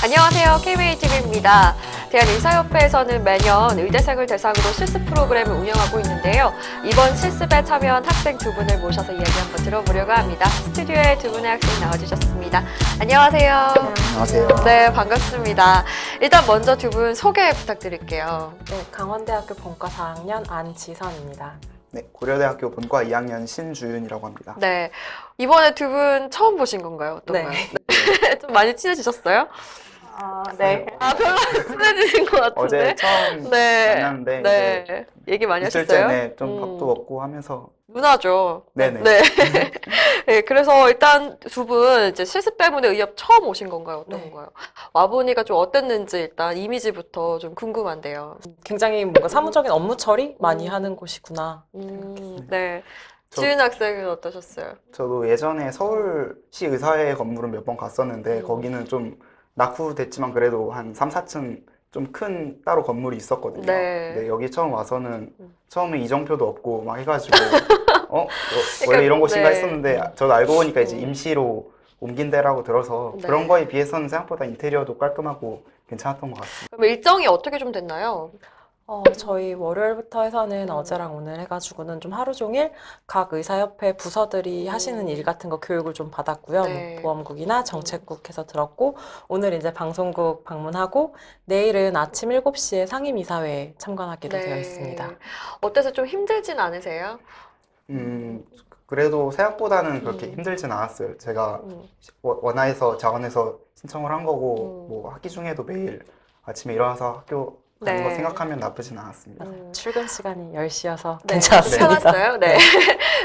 안녕하세요. KBTV입니다. 대한의사협회에서는 매년 의대생을 대상으로 실습 프로그램을 운영하고 있는데요. 이번 실습에 참여한 학생 두 분을 모셔서 이야기 한번 들어보려고 합니다. 스튜디오에 두 분의 학생 나와주셨습니다. 안녕하세요. 안녕하세요. 네, 반갑습니다. 일단 먼저 두 분 소개 부탁드릴게요. 네, 강원대학교 본과 4학년 안지선입니다. 네, 고려대학교 본과 2학년 신주윤이라고 합니다. 네, 이번에 두 분 처음 보신 건가요? 어떤가요? 네. 좀 많이 친해지셨어요? 네. 아, 별로 안 친해지신 것 같은데. 어제 처음 네. 만났는데 네. 얘기 많이 이제 하셨어요? 이틀째네 좀 밥도 먹고 하면서 누나죠. 네네. 네. 네, 그래서 일단 두 분 이제 실습 때문에 의협 처음 오신 건가요? 어떤 네. 건가요? 와보니까 좀 어땠는지 일단 이미지부터 좀 궁금한데요. 굉장히 뭔가 사무적인 업무 처리 많이 하는 곳이구나. 네. 저- 지은 학생은 어떠셨어요? 저도 예전에 서울시 의사회 건물은 몇 번 갔었는데 음. 거기는 좀 낙후됐지만 그래도 한 3, 4층 좀 큰 따로 건물이 있었거든요. 네. 근데 여기 처음 와서는 음. 처음에 이정표도 없고 막 해가지고 원래 그러니까, 이런 곳인가 네. 했었는데 저도 알고 보니까 이제 음. 임시로 옮긴 데라고 들어서 네. 그런 거에 비해서는 생각보다 인테리어도 깔끔하고 괜찮았던 것 같습니다. 그럼 일정이 어떻게 좀 됐나요? 저희 월요일부터 해서는 어제랑 오늘 해가지고는 좀 하루 종일 각 의사협회 부서들이 하시는 일 같은 거 교육을 좀 받았고요. 네. 뭐 보험국이나 정책국에서 들었고, 오늘 이제 방송국 방문하고, 내일은 아침 7시에 상임이사회에 참관하기로 되어 있습니다. 어때서 좀 힘들진 않으세요? 그래도 생각보다는 그렇게 힘들진 않았어요. 제가 음. 원화에서 자원에서 신청을 한 거고 음. 뭐 학기 중에도 매일 아침에 일어나서 학교 가는 네. 거 생각하면 나쁘진 않았습니다. 출근 시간이 10시여서 네, 괜찮았습니다. 괜찮았어요? 네.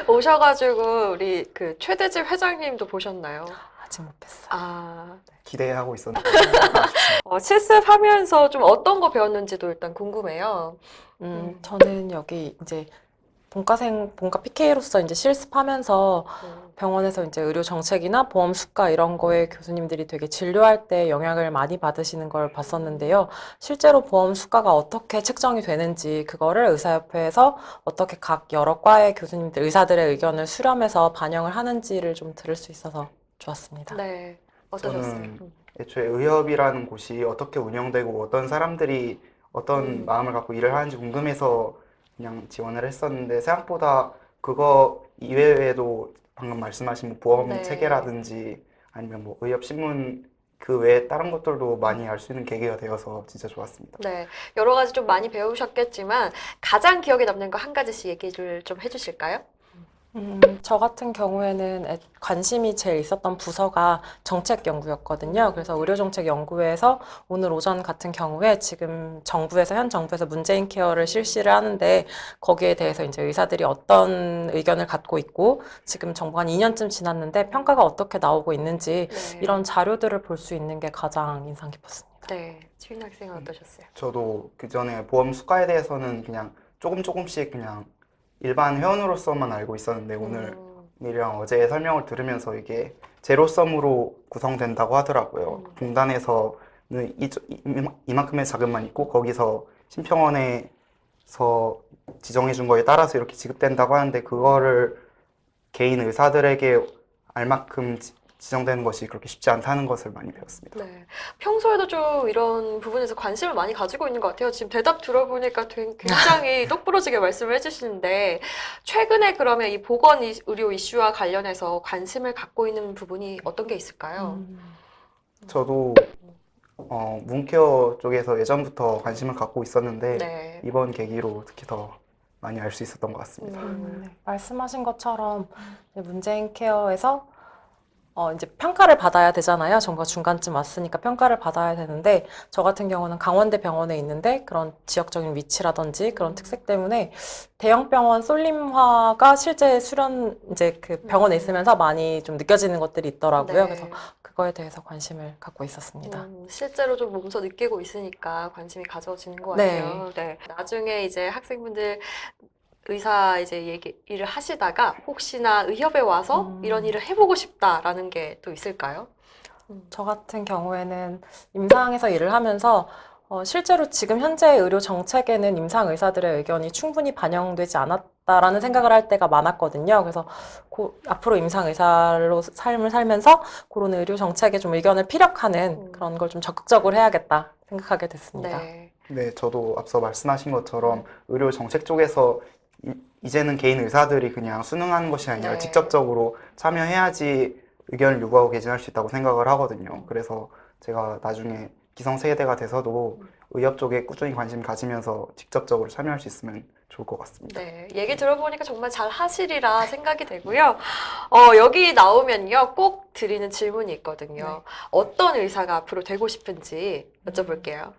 오셔가지고 우리 그 최대집 회장님도 보셨나요? 아직 못 뵀어요. 아, 기대하고 있었는데 아쉽습니다. 실습하면서 좀 어떤 거 배웠는지도 일단 궁금해요. 저는 여기 이제 본과 PK로서 이제 실습하면서 병원에서 이제 의료 정책이나 보험 수가 이런 거에 교수님들이 되게 진료할 때 영향을 많이 받으시는 걸 봤었는데요. 실제로 보험 수가가 어떻게 책정이 되는지 그거를 의사협회에서 어떻게 각 여러 과의 교수님들, 의사들의 의견을 수렴해서 반영을 하는지를 좀 들을 수 있어서 좋았습니다. 네. 어떠셨어요? 저는 애초에 의협이라는 곳이 어떻게 운영되고 어떤 사람들이 어떤 마음을 갖고 일을 하는지 궁금해서 그냥 지원을 했었는데 생각보다 그거 이외에도 방금 말씀하신 뭐 보험 네. 체계라든지 아니면 뭐 의협 신문 그 외에 다른 것들도 많이 알 수 있는 계기가 되어서 진짜 좋았습니다. 네. 여러 가지 좀 많이 배우셨겠지만 가장 기억에 남는 거 한 가지씩 얘기를 좀 해주실까요? 저 같은 경우에는 관심이 제일 있었던 부서가 정책 연구였거든요. 그래서 의료정책 연구회에서 오늘 오전 같은 경우에 지금 현 정부에서 문재인 케어를 실시를 하는데 거기에 대해서 이제 의사들이 어떤 의견을 갖고 있고 지금 정부가 한 2년쯤 지났는데 평가가 어떻게 나오고 있는지 네. 이런 자료들을 볼 수 있는 게 가장 인상 깊었습니다. 네. 지은 학생은 어떠셨어요? 저도 그 전에 보험 수가에 대해서는 그냥 조금씩 그냥 일반 회원으로서만 알고 있었는데 오늘이랑 어제 설명을 들으면서 이게 제로섬으로 구성된다고 하더라고요. 공단에서는 이만큼의 자금만 있고 거기서 심평원에서 지정해 준 거에 따라서 이렇게 지급된다고 하는데 그거를 개인 의사들에게 알만큼 지정되는 것이 그렇게 쉽지 않다는 것을 많이 배웠습니다. 네. 평소에도 좀 이런 부분에서 관심을 많이 가지고 있는 것 같아요. 지금 대답 들어보니까 굉장히 똑부러지게 말씀을 해주시는데, 최근에 그러면 이 보건의료 이슈와 관련해서 관심을 갖고 있는 부분이 어떤 게 있을까요? 저도 문케어 쪽에서 예전부터 관심을 갖고 있었는데 네. 이번 계기로 특히 더 많이 알 수 있었던 것 같습니다. 네, 말씀하신 것처럼 이제 문재인 케어에서 이제 평가를 받아야 되잖아요. 정부가 중간쯤 왔으니까 평가를 받아야 되는데, 저 같은 경우는 강원대 병원에 있는데, 그런 지역적인 위치라든지 그런 특색 때문에 대형 병원 쏠림화가 실제 이제 그 병원에 있으면서 많이 좀 느껴지는 것들이 있더라고요. 네. 그래서 그거에 대해서 관심을 갖고 있었습니다. 실제로 좀 몸소 느끼고 있으니까 관심이 가져지는 것 네. 같아요. 네. 나중에 이제 학생분들 의사 이제 일을 하시다가 혹시나 의협에 와서 이런 일을 해보고 싶다라는 게 또 있을까요? 저 같은 경우에는 임상에서 일을 하면서 실제로 지금 현재 의료 정책에는 임상 의사들의 의견이 충분히 반영되지 다라는 생각을 할 때가 많았거든요. 그래서 앞으로 임상의사로 삶을 살면서 그런 의료 정책에 좀 의견을 피력하는 그런 걸 좀 적극적으로 해야겠다 생각하게 됐습니다. 네. 네, 저도 앞서 말씀하신 것처럼 의료 정책 쪽에서 이제는 개인 의사들이 그냥 순응하는 것이 아니라 네. 직접적으로 참여해야지 의견을 요구하고 개진할 수 있다고 생각을 하거든요. 그래서 제가 나중에 기성세대가 돼서도 의협 쪽에 꾸준히 관심 가지면서 직접적으로 참여할 수 있으면 좋을 것 같습니다. 네, 얘기 들어보니까 정말 잘 하시리라 생각이 되고요. 여기 나오면요, 꼭 드리는 질문이 있거든요. 어떤 의사가 앞으로 되고 싶은지 여쭤볼게요.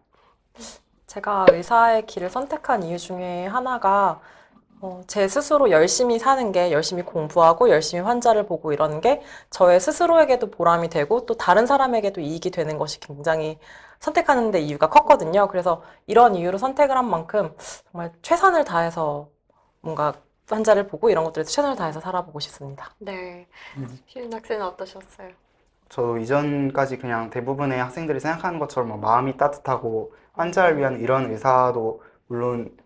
제가 의사의 길을 선택한 이유 중에 하나가 제 스스로 열심히 사는 게, 열심히 공부하고 열심히 환자를 보고 이러는 게 저의 스스로에게도 보람이 되고 또 다른 사람에게도 이익이 되는 것이 굉장히 선택하는 데 이유가 컸거든요. 그래서 이런 이유로 선택을 한 만큼 정말 최선을 다해서 뭔가 환자를 보고 이런 것들에 최선을 다해서 살아보고 싶습니다. 네, 희윤 학생은 어떠셨어요? 저도 이전까지 그냥 대부분의 학생들이 생각하는 것처럼 뭐 마음이 따뜻하고 환자를 위한 이런 의사도 물론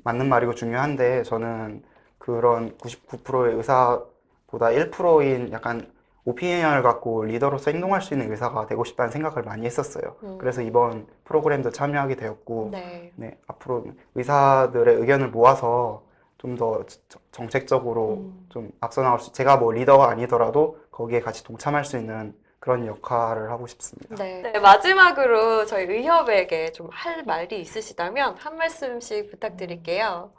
맞는 말이고 중요한데 저는 그런 99%의 의사보다 1%인 약간 오피니언을 갖고 리더로서 행동할 수 있는 의사가 되고 싶다는 생각을 많이 했었어요. 그래서 이번 프로그램도 참여하게 되었고, 네. 네, 앞으로 의사들의 의견을 모아서 좀 더 정책적으로 좀 앞서 나갈 수, 제가 뭐 리더가 아니더라도 거기에 같이 동참할 수 있는 그런 역할을 하고 싶습니다. 네. 네, 마지막으로 저희 의협에게 좀 할 말이 있으시다면 한 말씀씩 부탁드릴게요.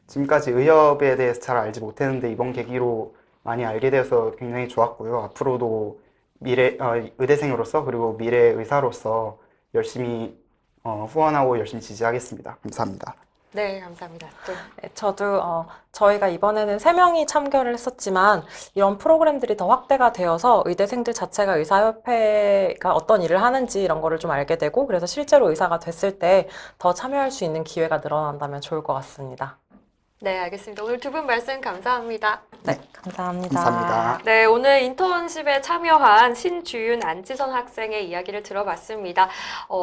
지금까지 의협에 대해서 잘 알지 못했는데 이번 계기로 많이 알게 되어서 굉장히 좋았고요. 앞으로도 의대생으로서 그리고 미래 의사로서 열심히 후원하고 열심히 지지하겠습니다. 감사합니다. 네, 감사합니다. 또. 네, 저도 저희가 이번에는 3명이 참가를 했었지만 이런 프로그램들이 더 확대가 되어서 의대생들 자체가 의사협회가 어떤 일을 하는지 이런 거를 좀 알게 되고 그래서 실제로 의사가 됐을 때 더 참여할 수 있는 기회가 늘어난다면 좋을 것 같습니다. 네, 알겠습니다. 오늘 두 분 말씀 감사합니다. 네, 감사합니다. 감사합니다. 네, 오늘 인턴십에 참여한 신주윤, 안지선 학생의 이야기를 들어봤습니다.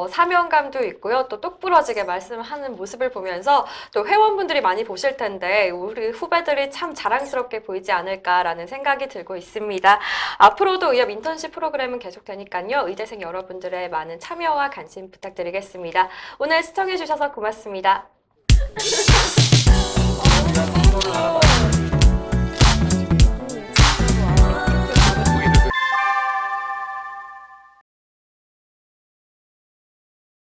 사명감도 있고요. 또 똑부러지게 말씀하는 모습을 보면서 또 회원분들이 많이 보실 텐데 우리 후배들이 참 자랑스럽게 보이지 않을까라는 생각이 들고 있습니다. 앞으로도 의협 인턴십 프로그램은 계속되니까요. 의대생 여러분들의 많은 참여와 관심 부탁드리겠습니다. 오늘 시청해주셔서 고맙습니다.